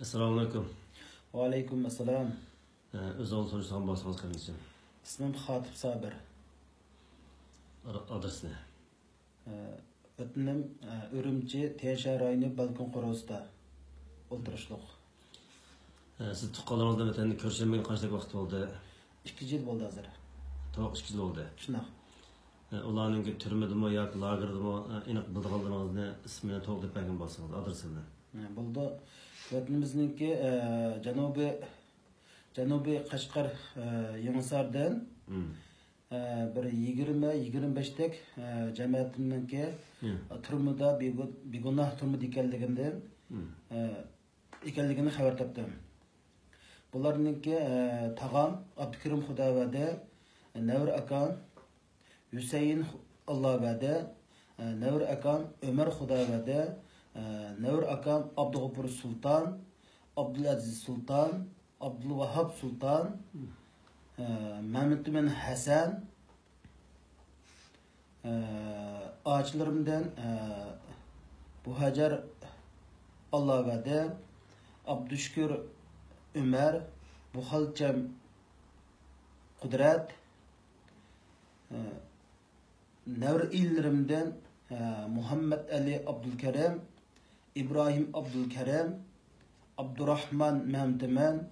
Assalomu alaykum. Va alaykum assalom. O'zingizdan so'rashgan bo'lsangiz qanday? Ismim Xotib Sabir. Adresni. Vatanim Urumchi, Tesha rayoni Balkon Qorosida o'tirishliq. Siz tuqqaningizda vatanni ko'rishmagan qancha vaqt bo'ldi? 2 yil bo'ldi hozir. To'q 2 yil bo'ldi. Shunaqa. Ularning turmadimi yoki lagerdimi aniq bildirilganligingizni ismini to'g'ri deb bergan bo'lsangiz, adresini. Bo'ldi. Vatanimizningki Janubiy Qashqar Yangisardan bir 20-25 tek cemaatininki turmada begunoh turmada ekanligini xabar topdim. Bularninki tag'am Abdukirim Xudovada, Navr akam Husayn Allovada, Navr akam Umar Xudovada, Navr akam Abdug'ofur Sultan, Abdulaziz Sultan, Abdulvahab Sultan, Mehmetmen Hasan, ağaçlarımdan Buhacar Allovada, Abdüşkür Ömer, Buhalcam Kudret, Nevr illerimden Muhammed Ali Abdülkerem, İbrahim Abdülkerem, Abdurrahman Mehmetimen,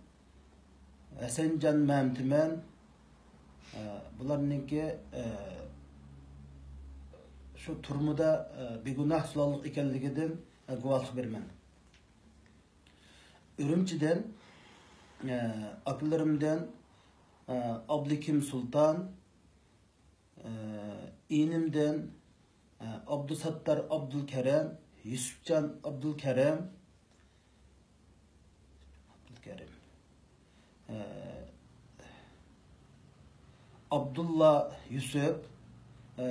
Esencan Mehmetimen, bularninki şu turmuda begunoh sulallık ekanligidan guvohlik berman. Urumchidan akalarimdan Abdukim Sultan, inimden Abdusattar Abdülkerem, Yusufcan Abdülkerem, Abdullah Yusuf,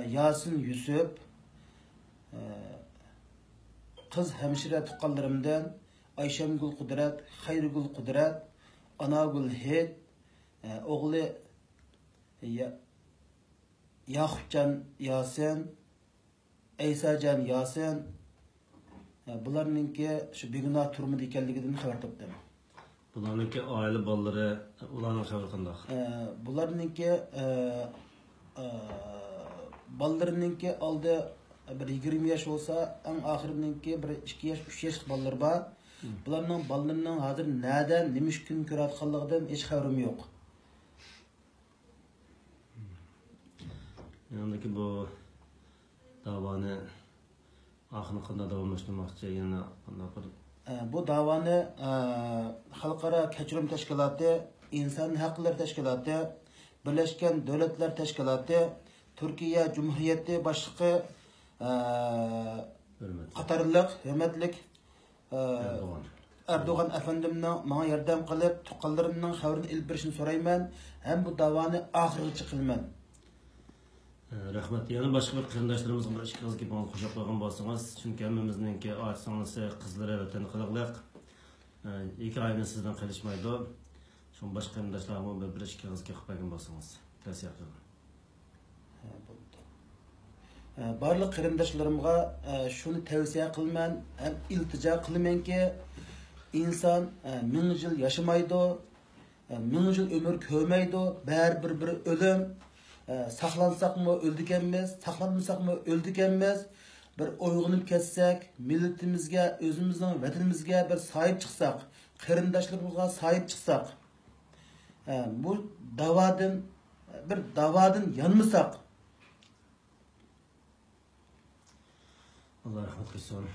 Yasin Yusuf, kız hemşire tuqqanlarımdan Ayşemgül Kudret, Hayrigül Kudret, Anagül Hed, oğlu Yakupcan Yasin, Eysacan Yasin, bularninki şu begunoh turmada ekanligidan xabar topdim. Bularninki oila bolalari, ularning xabar qanday? Bularninki ballarninki oldi bir 20 yaş olsa, en ahirininki bir 2 yaş, 3 yaş ballar var. Bularning ballarning hozir nereden, nima kun ko'rayotganligidan hech xabarim yo'q. Yandaki bu davoni oxirgi qanday davomlashtirmoqchi, yana qanday qilib? Bu davoni Xalqaro kechirim tashkiloti, inson haqlari tashkiloti, Birlashgan Davlatlar tashkiloti, Turkiya Cumhuriyeti boshlig'i qatorliq hurmatlik Erdo'g'an afandimning menga yordam qilib, tuqqanlarimning xabarini ilib berishini so'rayman, ham bu davoni oxirigacha qilman. Rahmat. Yana boshqa bir qarindoshlarimizga bir ikki qizga bog'liq qo'shib qo'ygan bo'lsangiz, chunki hammamizningki oilangizni, qizlari vatan qiliqliq. Ikki oyni sizdan qilishmaydi. Shu boshqa qarindoshlarga bir ikki qizga qilib qo'ygan bo'lsangiz, tavsiya qilaman. Barliq qarindoshlarimga shuni tavsiya qilman, ham iltijo qilamanki, inson 1000 yil yashamaydi, 1000 yil umr ko'rmaydi, baribir bir o'lim. Saqlansaqmı öldükenmiz, saqlanmasaqmı öldükenmiz. Bir uyg'onib ketsak, millatimizga, o'zimizning vatanimizga bir sahip chiqsak, qarindoshlarımizga sahip chiqsak, bu davadan yanmasak. Allah rahmat qilsin.